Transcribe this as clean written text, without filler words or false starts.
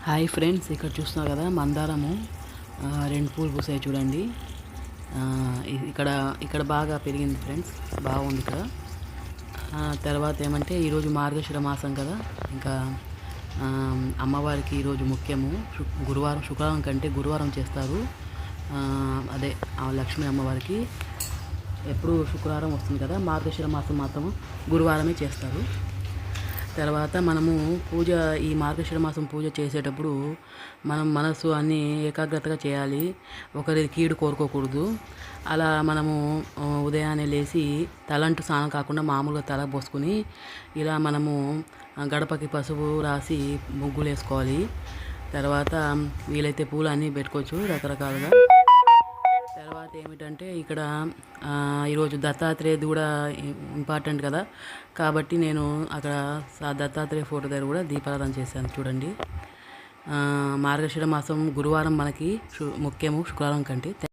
Hi friends, ఇక్కడ చూస్తున్నారు కదా మందారము. రెండు పూలు పూసాయి చూడండి. ఇక్కడ ఇక్కడ బాగా పెరిగింది ఫ్రెండ్స్, బాగుంది ఇక్కడ. తర్వాత ఏమంటే ఈరోజు మార్గశిర మాసం కదా, ఇంకా అమ్మవారికి ఈరోజు ముఖ్యము. గురువారం, శుక్రవారం కంటే గురువారం చేస్తారు. అదే లక్ష్మీ అమ్మవారికి ఎప్పుడు శుక్రవారం వస్తుంది కదా, మార్గశిర మాసం మాత్రం గురువారమే చేస్తారు. తర్వాత మనము ఈ మార్గశిర మాసం పూజ చేసేటప్పుడు మనం మనసు అన్నీ ఏకాగ్రతగా చేయాలి. ఒకరి కీడు కోరుకోకూడదు. అలా మనము ఉదయాన్నే లేచి తలంటు స్నానం కాకుండా మామూలుగా తల పోసుకుని ఇలా మనము గడపకి పసుపు రాసి ముగ్గులు వేసుకోవాలి. తర్వాత వీలైతే పూలు అన్నీ పెట్టుకోవచ్చు రకరకాలుగా. తర్వాత ఏమిటంటే ఇక్కడ ఈరోజు దత్తాత్రేయుడు కూడా ఇంపార్టెంట్ కదా, కాబట్టి నేను అక్కడ దత్తాత్రేయ ఫోటో దగ్గర కూడా దీపారాధన చేశాను చూడండి. మార్గశిర మాసం గురువారం మనకి ముఖ్యము శుక్రవారం కంటే.